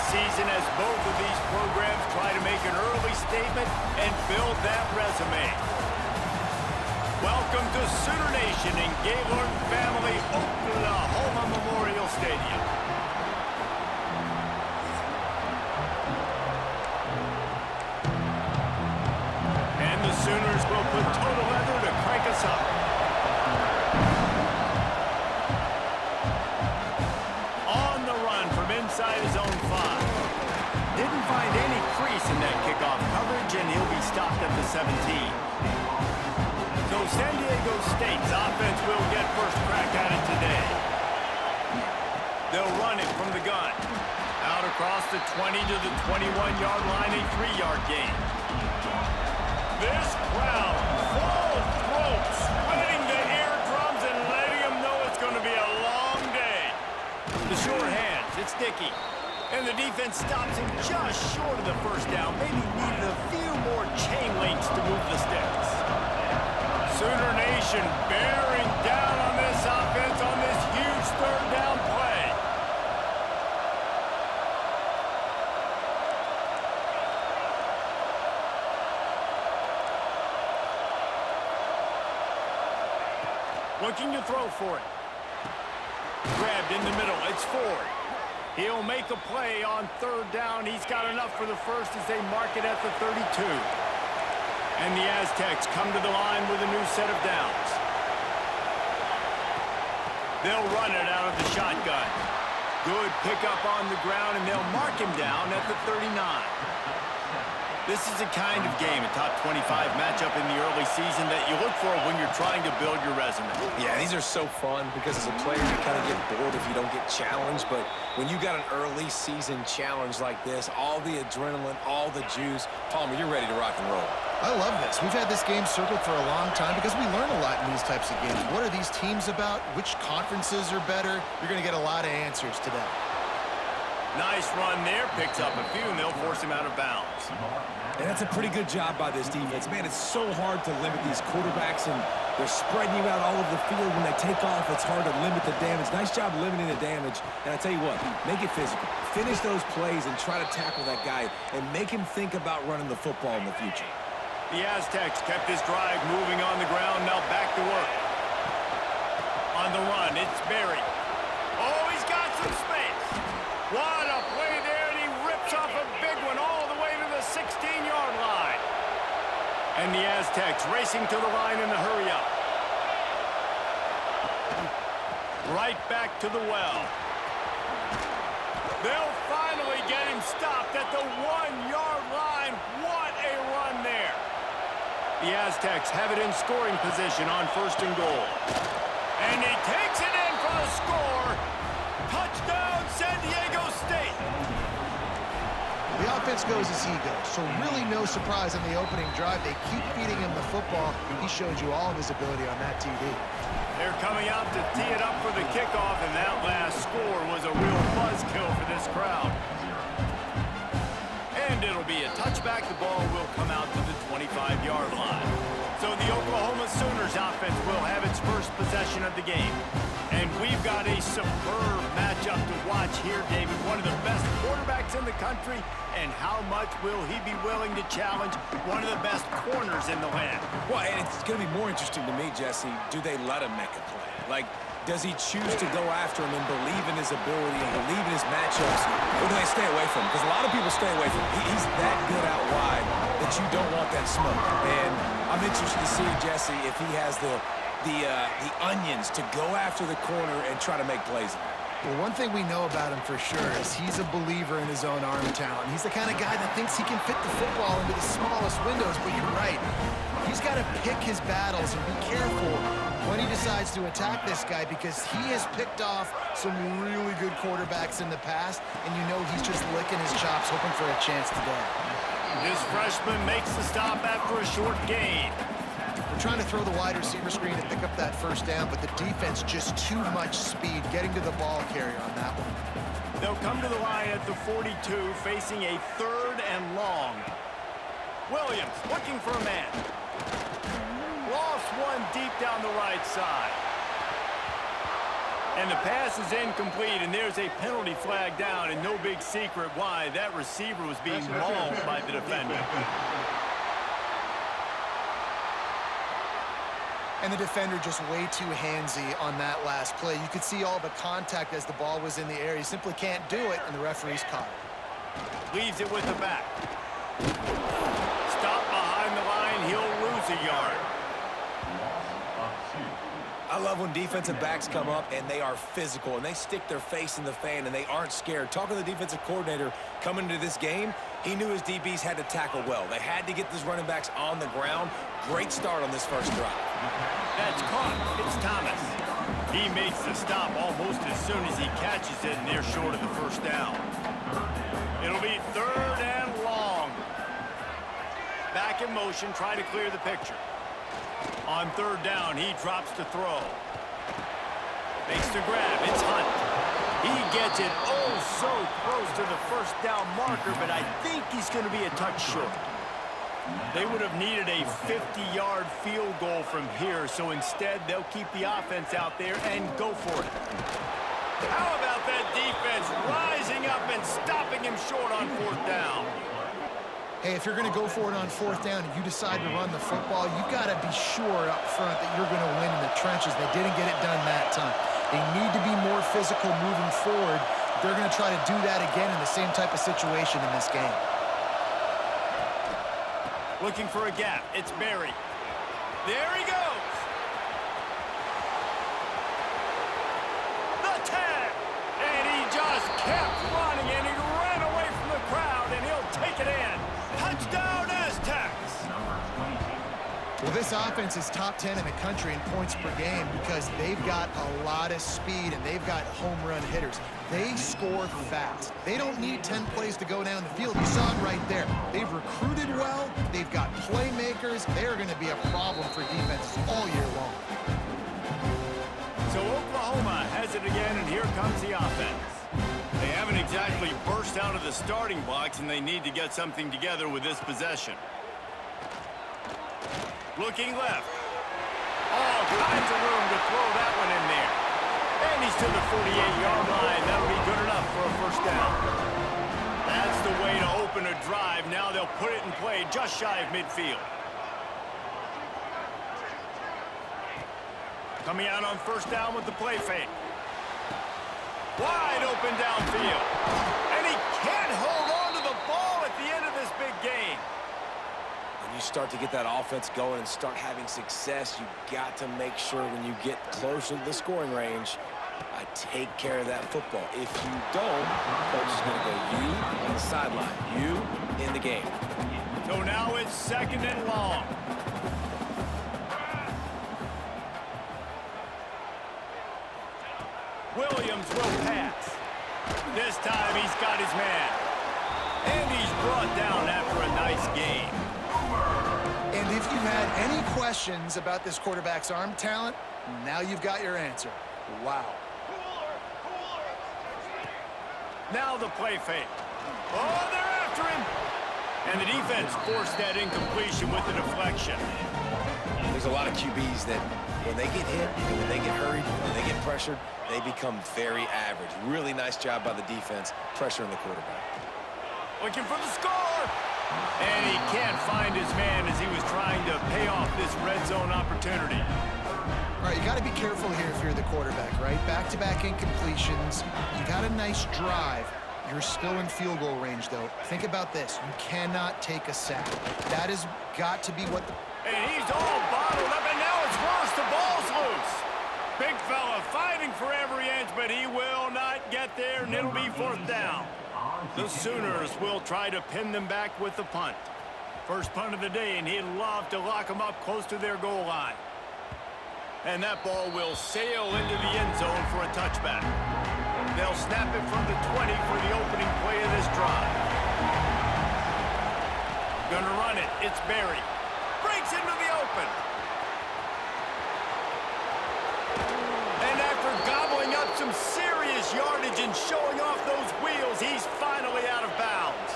season as both of these programs try to make an early statement and build that resume. Welcome to Sooner Nation in Gaylord Family Oklahoma Memorial Stadium. And the Sooners will put total leather to crank us up. On the run from inside his own 5. Didn't find any crease in that kickoff coverage, and he'll be stopped at the 17. So San Diego State's offense will get first crack at it today. They'll run it from the gun. Out across the 20 to the 21-yard line, a 3-yard gain. This crowd, full throat, spreading the eardrums and letting them know it's going to be a long day. The short hands, it's Dickey. And the defense stops him just short of the first down. Maybe needed a few more chain links to move the sticks. Sooner Nation bearing down on this offense on this huge third down play. Looking to throw for it. Grabbed in the middle. It's Ford. He'll make a play on third down. He's got enough for the first as they mark it at the 32. And the Aztecs come to the line with a new set of downs. They'll run it out of the shotgun. Good pickup on the ground, and they'll mark him down at the 39. This is the kind of game, a top 25 matchup in the early season that you look for when you're trying to build your resume. Yeah, these are so fun because as a player, you kind of get bored if you don't get challenged. But when you got an early season challenge like this, all the adrenaline, all the juice, Palmer, you're ready to rock and roll. I love this. We've had this game circled for a long time because we learn a lot in these types of games. What are these teams about? Which conferences are better? You're going to get a lot of answers today. Nice run there. Picks up a few, and they'll force him out of bounds. And that's a pretty good job by this defense. Man, it's so hard to limit these quarterbacks, and they're spreading you out all over the field. When they take off, it's hard to limit the damage. Nice job limiting the damage. And I tell you what, make it physical. Finish those plays and try to tackle that guy and make him think about running the football in the future. The Aztecs kept this drive moving on the ground. Now back to work. On the run, it's Berry. Oh, he's got some space. What a play there, and he rips off a big one all the way to the 16-yard line. And the Aztecs racing to the line in the hurry-up. Right back to the well. They'll finally get him stopped at the 1-yard line. What a run there. The Aztecs have it in scoring position on 1st and goal. And he takes it in for the score. Touchdown, San Diego State. The offense goes as he goes, so really no surprise on the opening drive. They keep feeding him the football. He showed you all of his ability on that TD. They're coming out to tee it up for the kickoff, and that last score was a real buzzkill for this crowd. And it'll be a touchback. The ball will come out to the 25-yard line. So the Oklahoma Sooners offense will have its first possession of the game. And we've got a superb matchup to watch here, David. One of the best quarterbacks in the country. And how much will he be willing to challenge one of the best corners in the land? Well, and it's going to be more interesting to me, Jesse, do they let him make a play? Like, does he choose to go after him and believe in his ability and believe in his matchups? Or do they stay away from him? Because a lot of people stay away from him. He's that good out wide that you don't want that smoke. And I'm interested to see, Jesse, if he has the onions to go after the corner and try to make plays. Well, one thing we know about him for sure is he's a believer in his own arm talent. He's the kind of guy that thinks he can fit the football into the smallest windows, but you're right. He's got to pick his battles and be careful when he decides to attack this guy because he has picked off some really good quarterbacks in the past, and you know he's just licking his chops hoping for a chance today. This freshman makes the stop after a short gain. We're trying to throw the wide receiver screen to pick up that first down, but the defense just too much speed getting to the ball carrier on that one. They'll come to the line at the 42, facing a 3rd and long. Williams looking for a man. Lost one deep down the right side. And the pass is incomplete, and there's a penalty flag down, and no big secret why. That receiver was being mauled by the defender. And the defender just way too handsy on that last play. You could see all the contact as the ball was in the air. He simply can't do it, and the referee's caught it. Leaves it with the back. Stop behind the line. He'll lose a yard. I love when defensive backs come up and they are physical and they stick their face in the fan and they aren't scared. Talking to the defensive coordinator coming into this game, he knew his DBs had to tackle well. They had to get these running backs on the ground. Great start on this first drive. That's caught. It's Thomas. He makes the stop almost as soon as he catches it, and they're short of the first down. It'll be 3rd and long. Back in motion, trying to clear the picture. On 3rd down, he drops to throw. Makes the grab. It's Hunt. He gets it oh so close to the first down marker, but I think he's going to be a touch short. They would have needed a 50-yard field goal from here, so instead they'll keep the offense out there and go for it. How about that defense rising up and stopping him short on 4th down? Hey, if you're going to go for it on 4th down and you decide to run the football, you've got to be sure up front that you're going to win in the trenches. They didn't get it done that time. They need to be more physical moving forward. They're going to try to do that again in the same type of situation in this game. Looking for a gap. It's Barry. There he goes. The tag. And he just kept running, and he ran away from the crowd, and he'll take it in. Touchdown, Aztecs. Well, this offense is top 10 in the country in points per game because they've got a lot of speed and they've got home run hitters. They score fast. They don't need 10 plays to go down the field. You saw it right there. They've recruited well. They've got playmakers. They're going to be a problem for defenses all year long. So Oklahoma has it again, and here comes the offense. They haven't exactly burst out of the starting blocks, and they need to get something together with this possession. Looking left. All kinds of room to throw that one in there. And he's to the 48-yard line. That'll be good enough for a first down. That's the way to open a drive. Now they'll put it in play just shy of midfield. Coming out on first down with the play fake. Wide open downfield. And he can't hold on to the ball at the end of this big game. When you start to get that offense going and start having success, you got to make sure when you get closer to the scoring range, take care of that football. If you don't, coach is going to go you on the sideline, you in the game. So now it's 2nd and long. Williams will pass. This time he's got his man. And he's brought down after a nice game. And if you had any questions about this quarterback's arm talent, now you've got your answer. Wow. Now the play fake. Oh, they're after him. And the defense forced that incompletion with a deflection. There's a lot of QBs that when they get hit, and when they get hurried, when they get pressured, they become very average. Really nice job by the defense pressuring the quarterback. Looking for the score. And he can't find his man as he was trying to pay off this red zone opportunity. All right, you got to be careful here if you're the quarterback, right? Back-to-back incompletions. You've had a nice drive. You're still in field goal range, though. Think about this. You cannot take a sack. That has got to be what the... And he's all bottled up, and now it's worse. The ball's loose. Big fella fighting for every inch, but he will not get there, and it'll be 4th down. The Sooners will try to pin them back with the punt. First punt of the day, and he'd love to lock them up close to their goal line. And that ball will sail into the end zone for a touchback. They'll snap it from the 20 for the opening play of this drive. Gonna run it. It's Barry. Breaks into the open. And after gobbling up some serious yardage and showing off those wheels, he's finally out of bounds.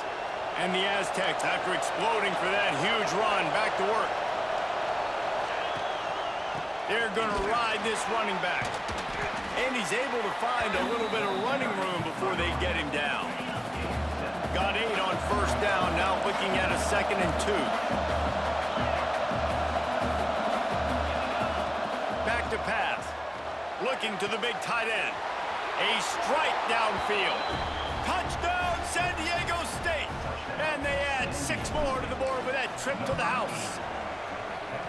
And the Aztecs, after exploding for that huge run, back to work. They're going to ride this running back. And he's able to find a little bit of running room before they get him down. Got 8 on first down, now looking at a 2nd and 2. Back to pass. Looking to the big tight end. A strike downfield. Touchdown, San Diego State. And they add 6 more to the board with that trip to the house.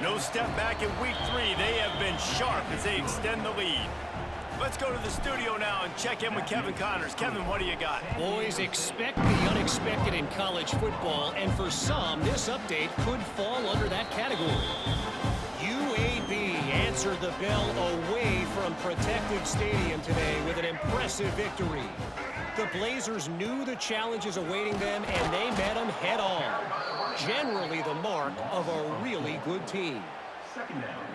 No step back in week 3. They have been sharp as they extend the lead. Let's go to the studio now and check in with Kevin Connors. Kevin, what do you got? Boys, expect the unexpected in college football, and for some, this update could fall under that category. UAB answered the bell away from Protective Stadium today with an impressive victory. The Blazers knew the challenges awaiting them, and they met them head-on. Generally the mark of a really good team.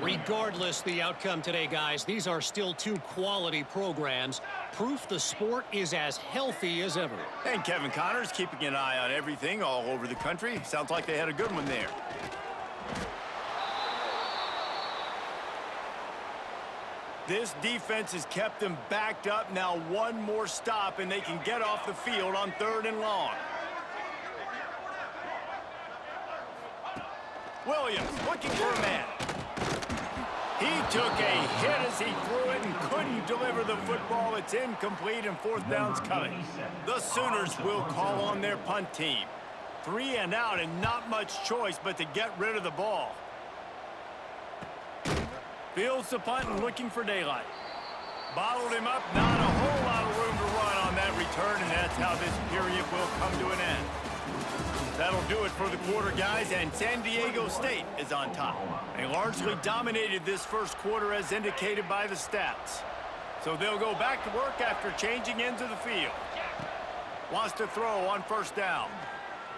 Regardless the outcome today, guys, these are still 2 quality programs. Proof the sport is as healthy as ever. And Kevin Connors keeping an eye on everything all over the country. Sounds like they had a good one there. This defense has kept them backed up. Now 1 more stop, and they can get off the field on 3rd and long. Williams looking for a man. He took a hit as he threw it and couldn't deliver the football. It's incomplete, and 4th down's coming. The Sooners will call on their punt team. 3 and out, and not much choice but to get rid of the ball. Fields the punt and looking for daylight. Bottled him up, not a whole lot of room to run on that return, and that's how this period will come to an end. That'll do it for the quarter, guys, and San Diego State is on top. They largely dominated this first quarter as indicated by the stats. So they'll go back to work after changing into the field. Wants to throw on 1st down.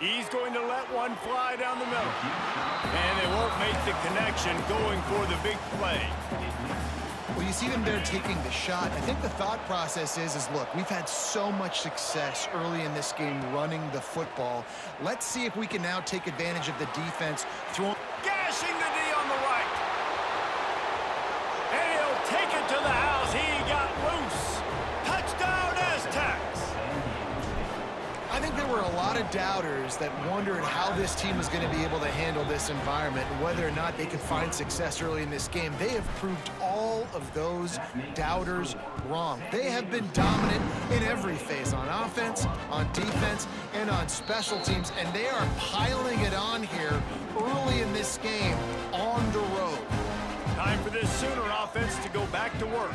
He's going to let one fly down the middle. And they won't make the connection going for the big play. Well, you see them there taking the shot. I think the thought process is look, we've had so much success early in this game running the football. Let's see if we can now take advantage of the defense. Gashing the D on the right. And he'll take it to the house. He got loose. Touchdown, Aztecs. I think there were a lot of doubters that wondered how this team was going to be able to handle this environment and whether or not they could find success early in this game. They have proved all of those doubters wrong. They have been dominant in every phase, on offense, on defense, and on special teams, and they are piling it on here early in this game on the road. Time for this Sooner offense to go back to work.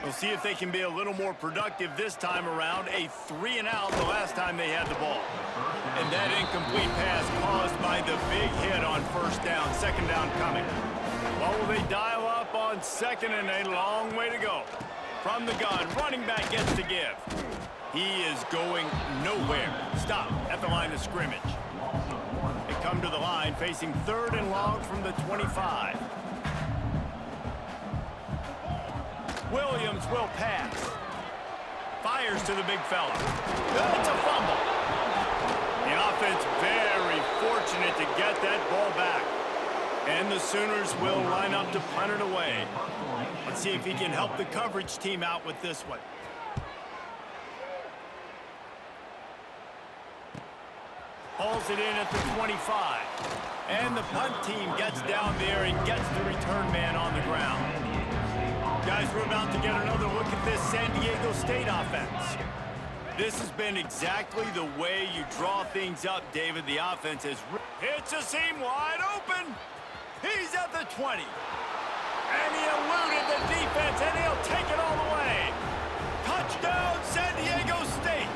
We'll see if they can be a little more productive this time around. A 3 and out the last time they had the ball. And that incomplete pass caused by the big hit on 1st down, 2nd down coming. What will they dial up on 2nd and a long way to go? From the gun, running back gets to give. He is going nowhere. Stop at the line of scrimmage. They come to the line facing 3rd and long from the 25. Williams will pass. Fires to the big fella. It's a fumble. The offense very fortunate to get that ball back. And the Sooners will line up to punt it away. Let's see if he can help the coverage team out with this one. Hauls it in at the 25. And the punt team gets down there and gets the return man on the ground. Guys, we're about to get another look at this San Diego State offense. This has been exactly the way you draw things up, David. The offense has hits a seam wide open. He's at the 20. And he eluded the defense, and he'll take it all the way. Touchdown, San Diego State.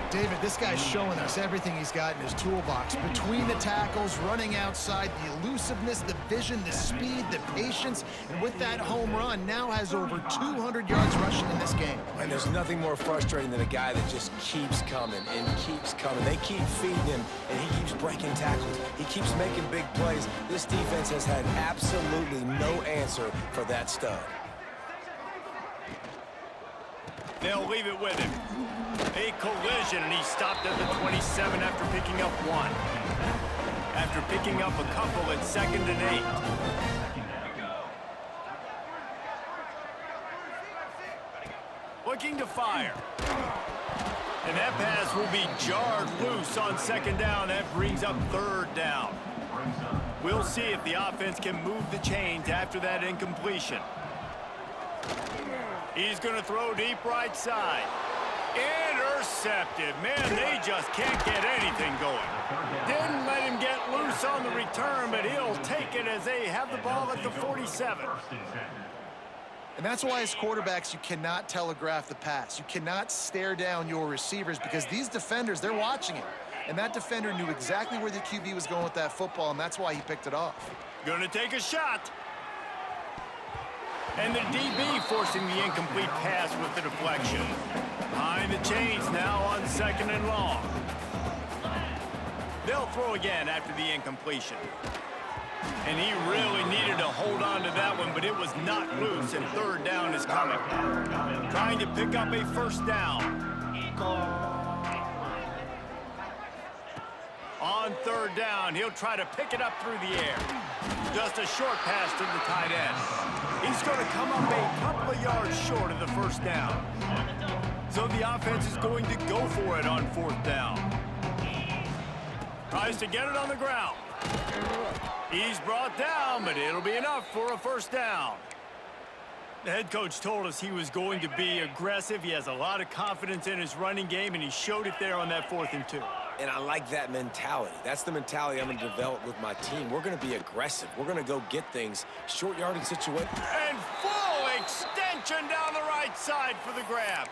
David, this guy's showing us everything he's got in his toolbox. Between the tackles, running outside, the elusiveness, the vision, the speed, the patience, and with that home run, now has over 200 yards rushing in this game. And there's nothing more frustrating than a guy that just keeps coming and keeps coming. They keep feeding him, and he keeps breaking tackles. He keeps making big plays. This defense has had absolutely no answer for that stud. They'll leave it with him. A collision, and he stopped at the 27 after picking up 1. After picking up a couple at 2nd and 8. looking to fire. And that pass will be jarred loose on second down. That brings up third down. We'll see if the offense can move the chains after that incompletion. He's going to throw deep right side. Intercepted. Man, they just can't get anything going. Didn't let him get loose on the return, but he'll take it as they have the ball at the 47. And that's why as quarterbacks, you cannot telegraph the pass. You cannot stare down your receivers because these defenders, they're watching it. And that defender knew exactly where the QB was going with that football, and that's why he picked it off. Gonna take a shot. And the DB forcing the incomplete pass with the deflection. Behind the chains now on second and long. They'll throw again after the incompletion. And he really needed to hold on to that one, but it was not loose, and third down is coming. Trying to pick up a first down. On third down, he'll try to pick it up through the air. Just a short pass to the tight end. He's going to come up a couple of yards short of the first down. So the offense is going to go for it on fourth down. Tries to get it on the ground. He's brought down, but it'll be enough for a first down. The head coach told us he was going to be aggressive. He has a lot of confidence in his running game, and he showed it there on that 4th and 2. And I like that mentality. That's the mentality I'm going to develop with my team. We're going to be aggressive. We're going to go get things. Short yardage situation. And full extension down the right side for the grab.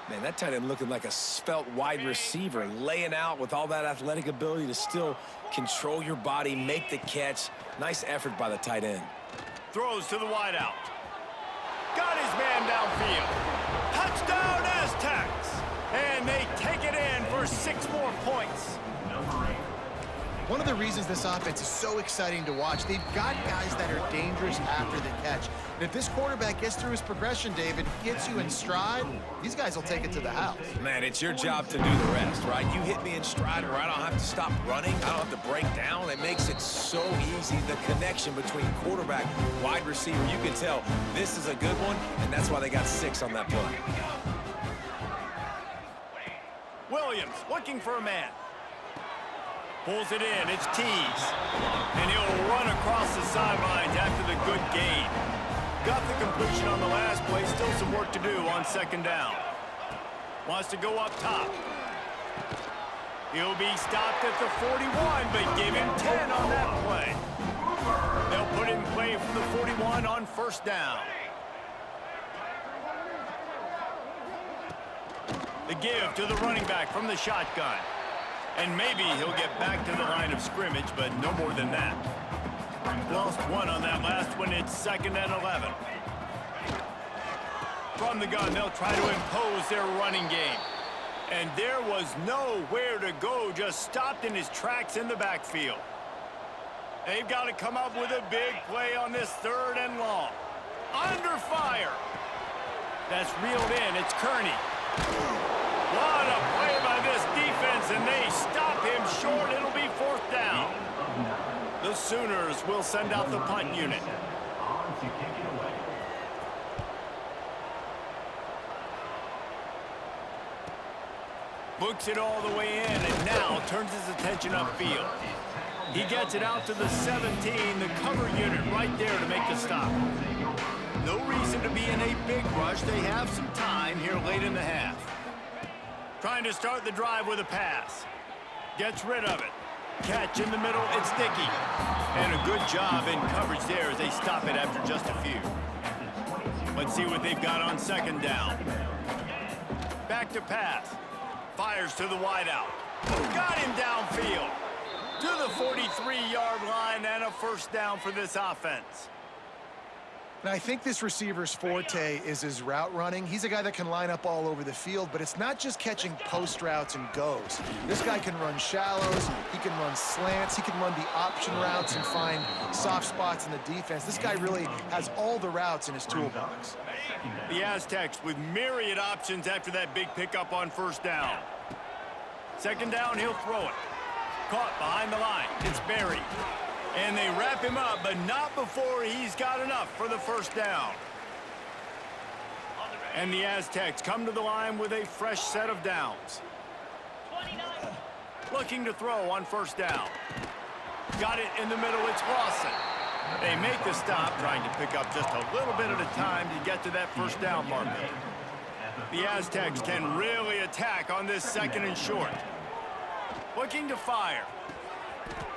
Man, that tight end looking like a svelte wide receiver, laying out with all that athletic ability to still control your body, make the catch. Nice effort by the tight end. Throws to the wideout. Got his man downfield. Touchdown Aztecs. And they take it in for 6 more points. One of the reasons this offense is so exciting to watch, they've got guys that are dangerous after the catch. And if this quarterback gets through his progression, David, gets you in stride, these guys will take it to the house. Man, it's your job to do the rest, right? You hit me in stride where I don't have to stop running. I don't have to break down. It makes it so easy. The connection between quarterback, wide receiver, you can tell this is a good one, and that's why they got 6 on that play. Williams looking for a man. Pulls it in. It's Tees. And he'll run across the sidelines after the good gain. Got the completion on the last play. Still some work to do on second down. Wants to go up top. He'll be stopped at the 41, but give him 10 on that play. They'll put it in play from the 41 on first down. The give to the running back from the shotgun. And maybe he'll get back to the line of scrimmage, but no more than that. Lost 1 on that last one. It's 2nd and 11. From the gun, they'll try to impose their running game. And there was nowhere to go, just stopped in his tracks in the backfield. They've got to come up with a big play on this 3rd and long. Under fire. That's reeled in. It's Kearney. What a play by this defense, and they stop him short. It'll be 4th down. The Sooners will send out the punt unit. Books it all the way in, and now turns his attention upfield. He gets it out to the 17, the cover unit right there to make the stop. No reason to be in a big rush. They have some time here late in the half. Trying to start the drive with a pass. Gets rid of it. Catch in the middle. It's Dickey. And a good job in coverage there as they stop it after just a few. Let's see what they've got on second down. Back to pass. Fires to the wideout. Got him downfield. To the 43-yard line and a first down for this offense. And I think this receiver's forte is his route running. He's a guy that can line up all over the field, but it's not just catching post routes and goes. This guy can run shallows, he can run slants, he can run the option routes and find soft spots in the defense. This guy really has all the routes in his toolbox. The Aztecs with myriad options after that big pickup on first down. Second down, he'll throw it. Caught behind the line. It's Berry. And they wrap him up, but not before he's got enough for the first down. And the Aztecs come to the line with a fresh set of downs. Looking to throw on first down. Got it in the middle, it's Lawson. They make the stop, trying to pick up just a little bit at a time to get to that first down marker. The Aztecs can really attack on this second and short. Looking to fire.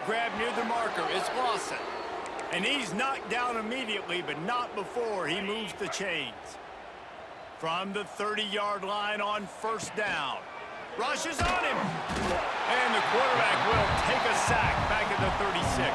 Grab near the marker, it's Lawson. And he's knocked down immediately, but not before he moves the chains. From the 30-yard line on first down. Rushes on him. And the quarterback will take a sack back at the 36.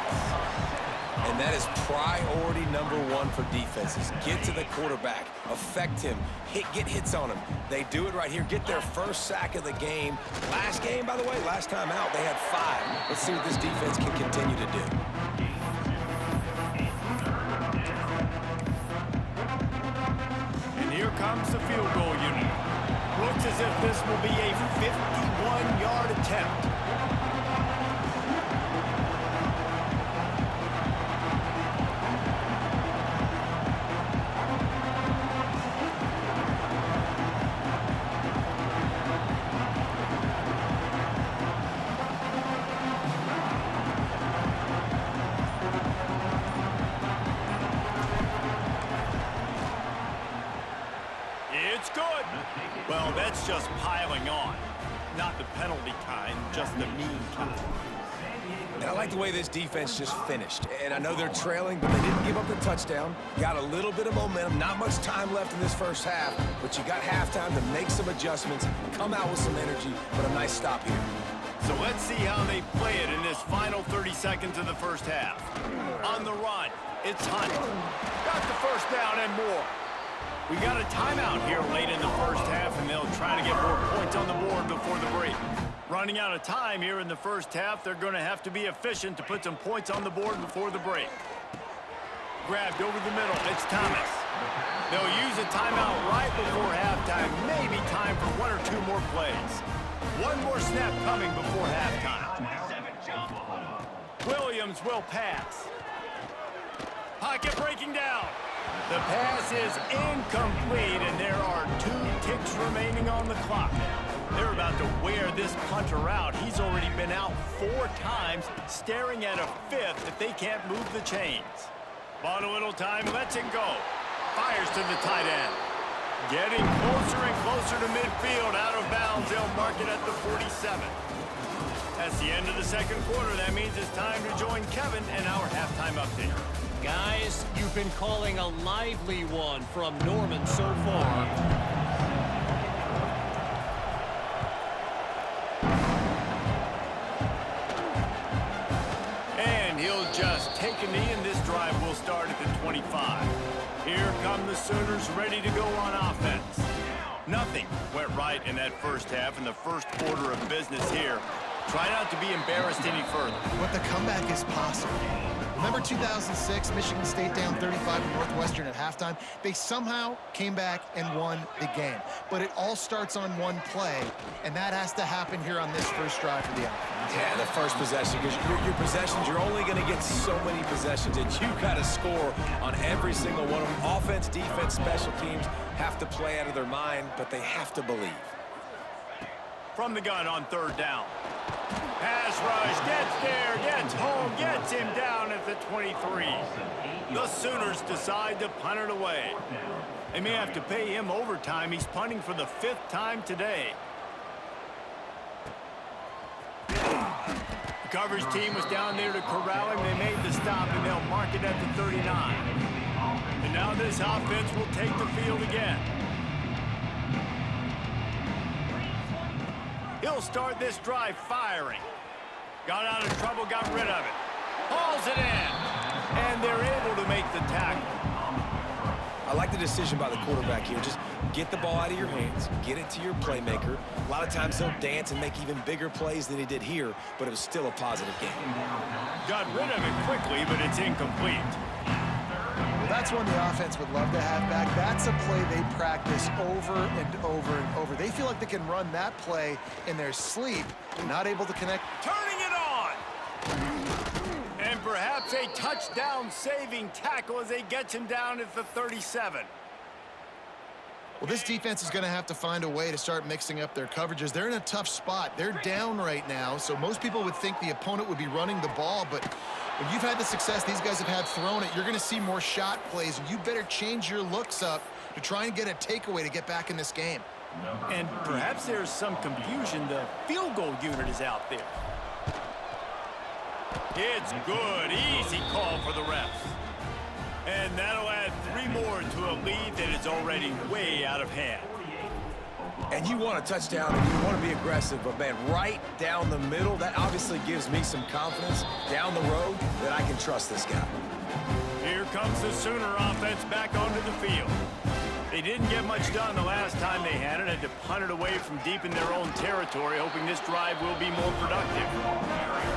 And that is priority number one for defenses. Get to the quarterback, affect him, get hits on him. They do it right here. Get their first sack of the game. Last game, by the way, last time out, they had 5. Let's see what this defense can continue to do. And here comes the field goal unit. Looks as if this will be a 51-yard attempt. It's good. Well, that's just piling on. Not the penalty kind, just the mean kind. And I like the way this defense just finished. And I know they're trailing, but they didn't give up the touchdown. Got a little bit of momentum. Not much time left in this first half, but you got halftime to make some adjustments, come out with some energy, but a nice stop here. So let's see how they play it in this final 30 seconds of the first half. On the run, it's Hunt. Got the first down and more. We got a timeout here late in the first half, and they'll try to get more points on the board before the break. Running out of time here in the first half, they're going to have to be efficient to put some points on the board before the break. Grabbed over the middle, it's Thomas. They'll use a timeout right before halftime, maybe time for 1 or 2 more plays. One more snap coming before halftime. Williams will pass. Pocket breaking down. The pass is incomplete, and there are 2 ticks remaining on the clock. They're about to wear this punter out. He's already been out 4 times, staring at a 5th if they can't move the chains. Bought a little time, lets it go. Fires to the tight end. Getting closer and closer to midfield, out of bounds. They'll mark it at the 47. That's the end of the second quarter. That means it's time to join Kevin and our halftime update. Guys, you've been calling a lively one from Norman so far. And he'll just take a knee, and this drive will start at the 25. Here come the Sooners ready to go on offense. Nothing went right in that first half in the first order of business here. Try not to be embarrassed any further. But the comeback is possible. Remember 2006, Michigan State down 35 to Northwestern at halftime? They somehow came back and won the game. But it all starts on one play, and that has to happen here on this first drive for the offense. Yeah, the first possession, because your possessions, you're only going to get so many possessions, and you got to score on every single one of them. Offense, defense, special teams have to play out of their mind, but they have to believe. From the gun on third down. Pass rush, gets there, gets home, gets him down at the 23. The Sooners decide to punt it away. They may have to pay him overtime. He's punting for the 5th time today. The coverage team was down there to corral him. They made the stop, and they'll mark it at the 39. And now this offense will take the field again. He'll start this drive firing. Got out of trouble, got rid of it. Hauls it in. And they're able to make the tackle. I like the decision by the quarterback here. Just get the ball out of your hands, get it to your playmaker. A lot of times he'll dance and make even bigger plays than he did here, but it was still a positive game. Got rid of it quickly, but it's incomplete. Well, that's one the offense would love to have back. That's a play they practice over and over and over. They feel like they can run that play in their sleep, not able to connect. Turning it on! And perhaps a touchdown-saving tackle as they get him down at the 37. Well, this defense is going to have to find a way to start mixing up their coverages. They're in a tough spot. They're down right now, so most people would think the opponent would be running the ball, but when you've had the success these guys have had throwing it, you're going to see more shot plays, and you better change your looks up to try and get a takeaway to get back in this game. And perhaps there's some confusion. The field goal unit is out there. It's good. Easy call for the refs. And that'll add 3 more to a lead that is already way out of hand. And you want a touchdown and you want to be aggressive, but man, right down the middle, that obviously gives me some confidence down the road that I can trust this guy. Here comes the Sooner offense back onto the field. They didn't get much done the last time they had it, had to punt it away from deep in their own territory, hoping this drive will be more productive.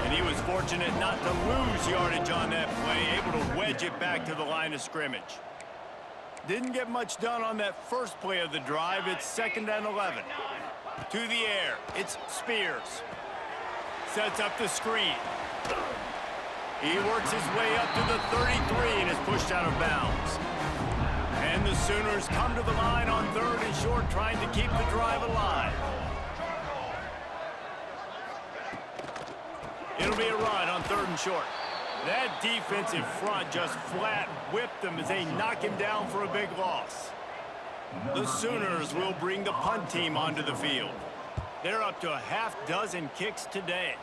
And he was fortunate not to lose yardage on that play, able to wedge it back to the line of scrimmage. Didn't get much done on that first play of the drive. It's 2nd and 11. To the air, it's Spears. Sets up the screen. He works his way up to the 33 and is pushed out of bounds. And the Sooners come to the line on 3rd and short, trying to keep the drive alive. It'll be a run on 3rd and short. That defensive front just flat whipped them as they knock him down for a big loss. The Sooners will bring the punt team onto the field. They're up to a half-dozen kicks today.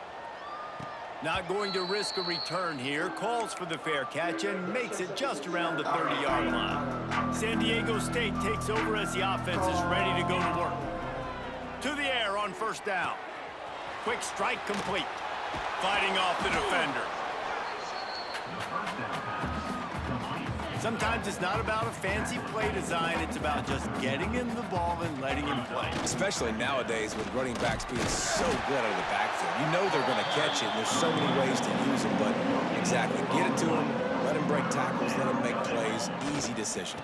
Not going to risk a return here. Calls for the fair catch and makes it just around the 30-yard line. San Diego State takes over as the offense is ready to go to work. To the air on 1st down. Quick strike complete. Fighting off the defender. Sometimes it's not about a fancy play design. It's about just getting him the ball and letting him play. Especially nowadays with running backs being so good out of the backfield. You know they're going to catch it, and there's so many ways to use them, but exactly. Get it to him, let him break tackles, let him make plays. Easy decision.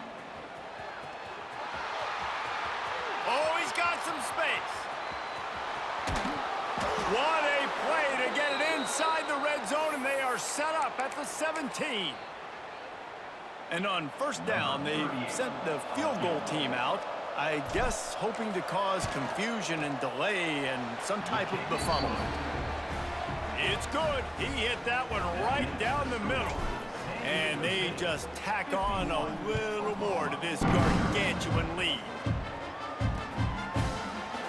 Oh, he's got some space. What a play to get it inside the red zone, and they are set up at the 17. And on 1st down, they sent the field goal team out, I guess hoping to cause confusion and delay and some type of befuddlement. It's good. He hit that one right down the middle. And they just tack on a little more to this gargantuan lead.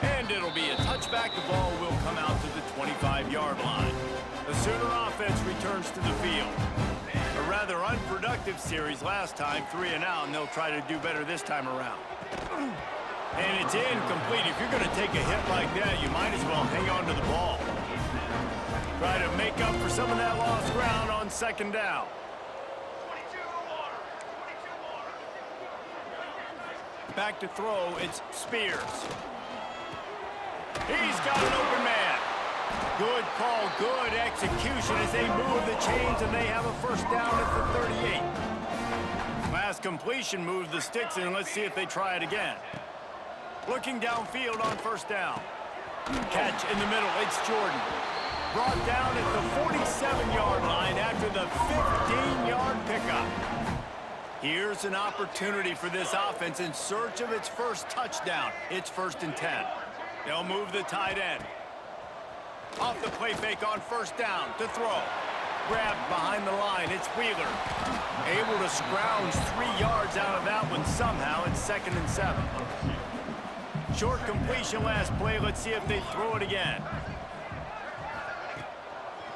And it'll be a touchback. The ball will come out to the 25-yard line. The Sooner offense returns to the field. A rather unproductive series last time, 3 and out, and they'll try to do better this time around. And it's incomplete. If you're going to take a hit like that, you might as well hang on to the ball. Try to make up for some of that lost ground on 2nd down. Back to throw, it's Spears. He's got an open man. Good call, good execution as they move the chains, and they have a 1st down at the 38. Last completion moved the sticks in. Let's see if they try it again. Looking downfield on 1st down. Catch in the middle, it's Jordan. Brought down at the 47-yard line after the 15-yard pickup. Here's an opportunity for this offense in search of its first touchdown. It's 1st and 10. They'll move the tight end. Off the play fake on 1st down to throw. Grabbed behind the line, it's Wheeler. Able to scrounge 3 yards out of that one somehow. It's 2nd and 7. Short completion last play. Let's see if they throw it again.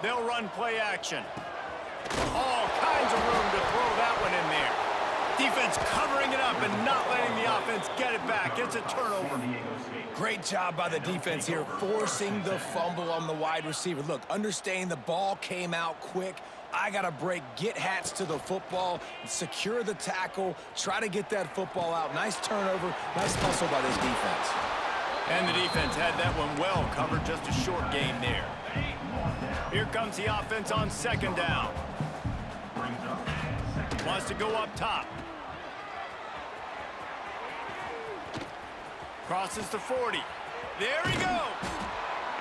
They'll run play action. All kinds of room to throw that one in there. Defense covering it up and not letting the offense get it back. It's a turnover. Great job by the defense here, forcing the fumble on the wide receiver. Look, understanding the ball came out quick. I got to break, get hats to the football, secure the tackle, try to get that football out. Nice turnover, nice hustle by this defense. And the defense had that one well covered, just a short gain there. Here comes the offense on 2nd down. Wants to go up top. Crosses the 40. There he goes.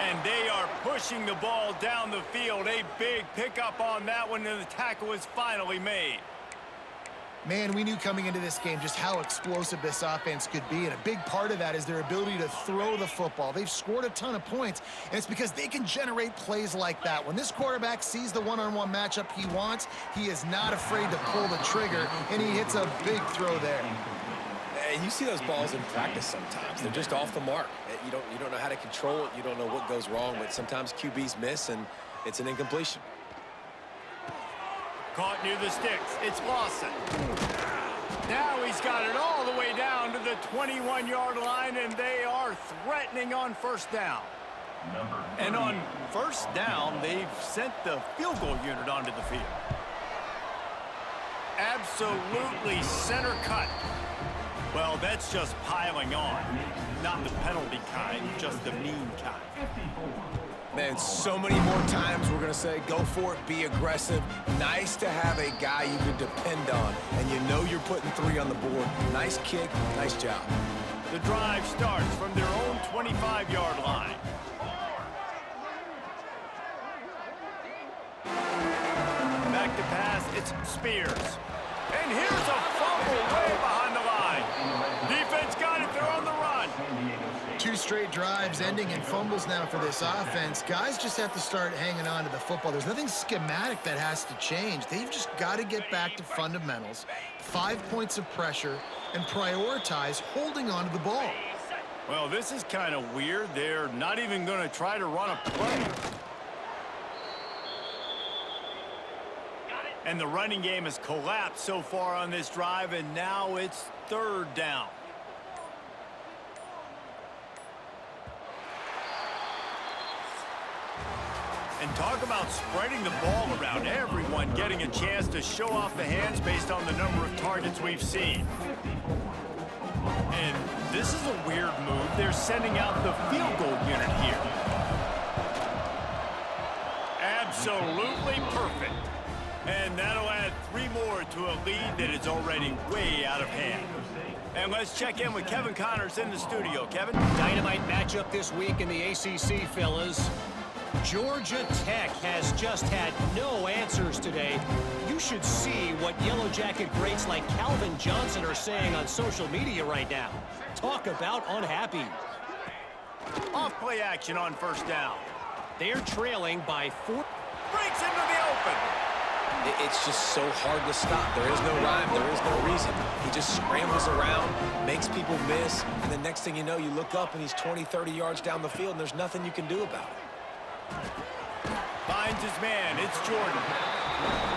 And they are pushing the ball down the field. A big pickup on that one, and the tackle is finally made. Man, we knew coming into this game just how explosive this offense could be, and a big part of that is their ability to throw the football. They've scored a ton of points, and it's because they can generate plays like that. When this quarterback sees the one-on-one matchup he wants, he is not afraid to pull the trigger, and he hits a big throw there. And you see those balls in practice sometimes. They're just off the mark. You don't know how to control it. You don't know what goes wrong, but sometimes QBs miss, and it's an incompletion. Caught near the sticks. It's Lawson. Now he's got it all the way down to the 21-yard line, and they are threatening on first down. And on first down, they've sent the field goal unit onto the field. Absolutely center cut. Well, that's just piling on. Not the penalty kind, just the mean kind. Man, so many more times we're going to say, go for it, be aggressive. Nice to have a guy you can depend on, and you know you're putting 3 on the board. Nice kick, nice job. The drive starts from their own 25-yard line. Back to pass, it's Spears. And here's a fumble way behind the line. Defense got it, they're on the run. 2 straight drives ending in fumbles now for this offense. Guys just have to start hanging on to the football. There's nothing schematic that has to change. They've just got to get back to fundamentals, 5 points of pressure, and prioritize holding on to the ball. Well, this is kind of weird. They're not even going to try to run a play. And the running game has collapsed so far on this drive, and now it's 3rd down. And talk about spreading the ball around. Everyone getting a chance to show off the hands based on the number of targets we've seen. And this is a weird move. They're sending out the field goal unit here. Absolutely perfect. And that'll add 3 more to a lead that is already way out of hand. And let's check in with Kevin Connors in the studio. Kevin? Dynamite matchup this week in the ACC, fellas. Georgia Tech has just had no answers today. You should see what Yellow Jacket greats like Calvin Johnson are saying on social media right now. Talk about unhappy. Off play action on first down. They're trailing by 4. Breaks into the open. It's just so hard to stop. There is no rhyme. There is no reason. He just scrambles around, makes people miss, and the next thing you know, you look up and he's 20, 30 yards down the field, and there's nothing you can do about it. Finds his man. It's Jordan.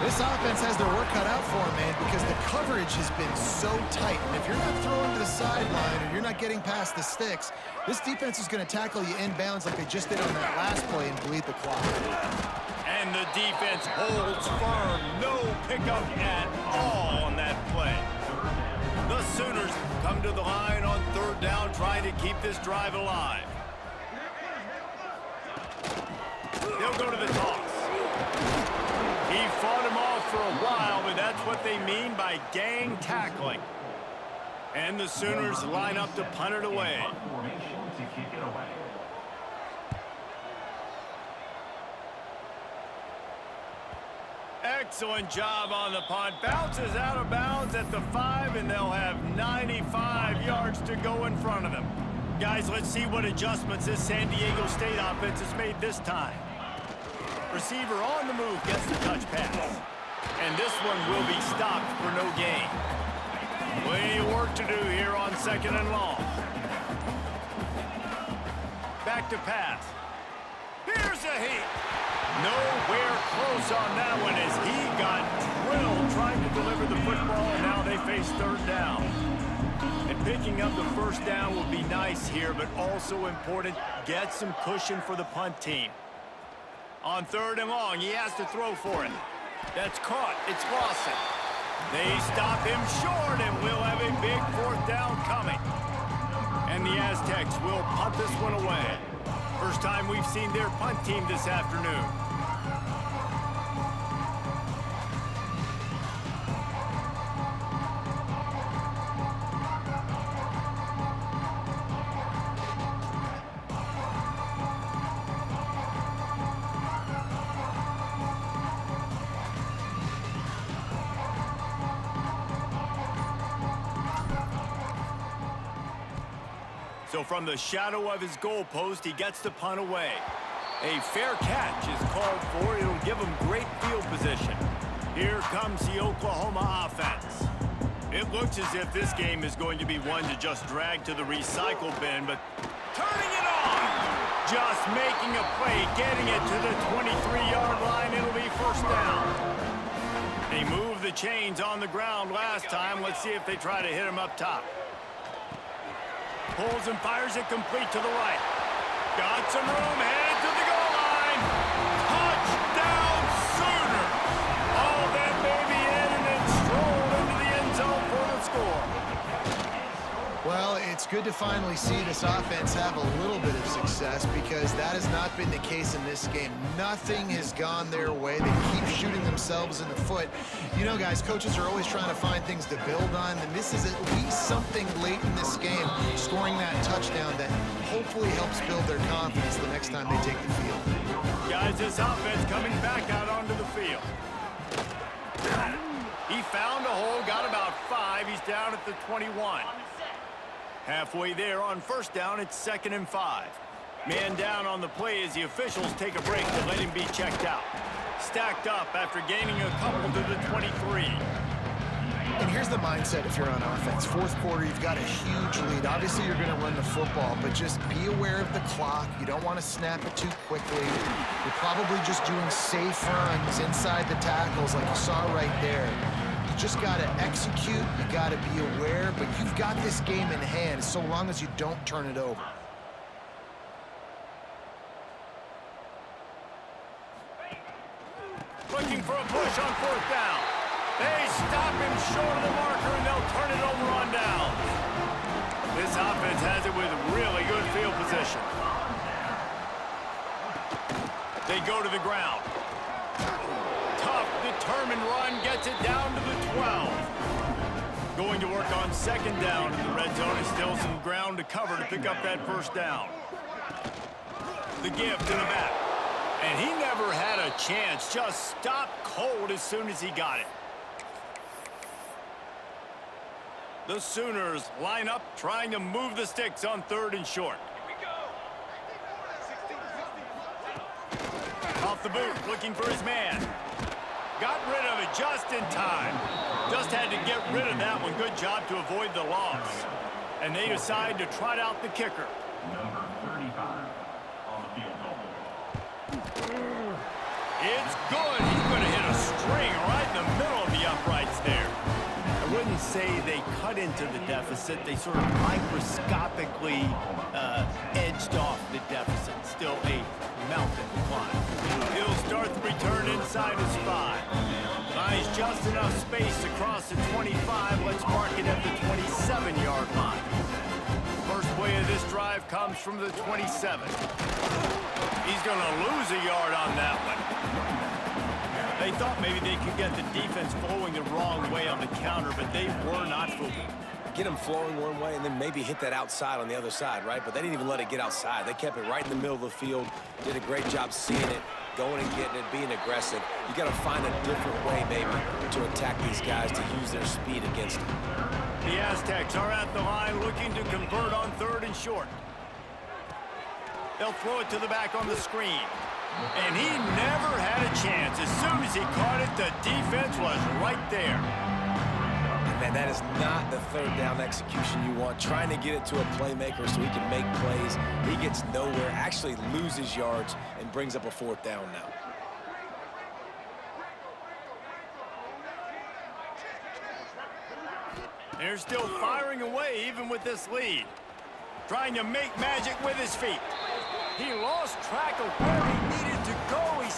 This offense has their work cut out for them, man, because the coverage has been so tight. And if you're not throwing to the sideline or you're not getting past the sticks, this defense is going to tackle you inbounds like they just did on that last play and bleed the clock. And the defense holds firm. No pickup at all on that play. The Sooners come to the line on 3rd down, trying to keep this drive alive. They'll go to the toss. He fought him off for a while, but that's what they mean by gang tackling. And the Sooners line up to punt it away. Excellent job on the punt. Bounces out of bounds at the 5, and they'll have 95 yards to go in front of them. Guys, let's see what adjustments this San Diego State offense has made this time. Receiver on the move gets the touch pass. And this one will be stopped for no gain. Plenty of work to do here on 2nd and long. Back to pass. Here's a heat. Nowhere close on that one as he got drilled trying to deliver the football, and now they face 3rd down. And picking up the first down will be nice here, but also important, get some cushion for the punt team. On 3rd and long, he has to throw for it. That's caught. It's Lawson. They stop him short, and we'll have a big 4th down coming. And the Aztecs will punt this one away. First time we've seen their punt team this afternoon. So from the shadow of his goalpost, he gets the punt away. A fair catch is called for. It'll give him great field position. Here comes the Oklahoma offense. It looks as if this game is going to be one to just drag to the recycle bin, but turning it on! Just making a play, getting it to the 23-yard line. It'll be first down. They moved the chains on the ground last time. Let's see if they try to hit him up top. Pulls and fires it complete to the right. Got some room, headed to the goal line. Touchdown Sooners! All that baby in and then strolled into the end zone for the score. Well, it's good to finally see this offense have a little bit of success because that has not been the case in this game. Nothing has gone their way. They keep shooting themselves in the foot. You know, guys, coaches are always trying to find things to build on, and this is at least something late in this game, scoring that touchdown that hopefully helps build their confidence the next time they take the field. Guys, this offense coming back out onto the field. He found a hole, got about 5. He's down at the 21. Halfway there on first down, it's 2nd and 5. Man down on the play as the officials take a break to let him be checked out. Stacked up after gaining a couple to the 23. And here's the mindset if you're on offense. Fourth quarter, you've got a huge lead. Obviously, you're going to run the football, but just be aware of the clock. You don't want to snap it too quickly. You're probably just doing safe runs inside the tackles like you saw right there. You just got to execute. You got to be aware, but you've got this game in hand so long as you don't turn it over. Looking for a push on 4th down. They stop him short of the marker, and they'll turn it over on downs. This offense has it with really good field position. They go to the ground. Tough, determined run gets it down to the 12. Going to work on 2nd down, and the red zone is still some ground to cover to pick up that first down. The gift in the back. And he never had a chance, just stopped cold as soon as he got it. The Sooners line up, trying to move the sticks on 3rd and short. Off the boot, looking for his man. Got rid of it just in time. Just had to get rid of that one. Good job to avoid the loss. And they decide to trot out the kicker. Number 35 on the field goal. It's good. He's going to hit a string right in the middle of the uprights there. I wouldn't say they cut into the deficit. They sort of microscopically edged off the deficit. Still a mountain to climb. He'll start the return inside his 5. Buys just enough space across the 25. Let's mark it at the 27-yard line. First play of this drive comes from the 27. He's going to lose a yard on that one. They thought maybe they could get the defense flowing the wrong way on the counter, but they were not fooled. Get them flowing one way and then maybe hit that outside on the other side, right? But they didn't even let it get outside. They kept it right in the middle of the field, did a great job seeing it, going and getting it, being aggressive. You got to find a different way maybe to attack these guys, to use their speed against them. The Aztecs are at the line looking to convert on 3rd and short. They'll throw it to the back on the screen. And he never had a chance. As soon as he caught it, the defense was right there. And man, that is not the 3rd down execution you want. Trying to get it to a playmaker so he can make plays. He gets nowhere, actually loses yards, and brings up a 4th down now. They're still firing away even with this lead. Trying to make magic with his feet. He lost track of where he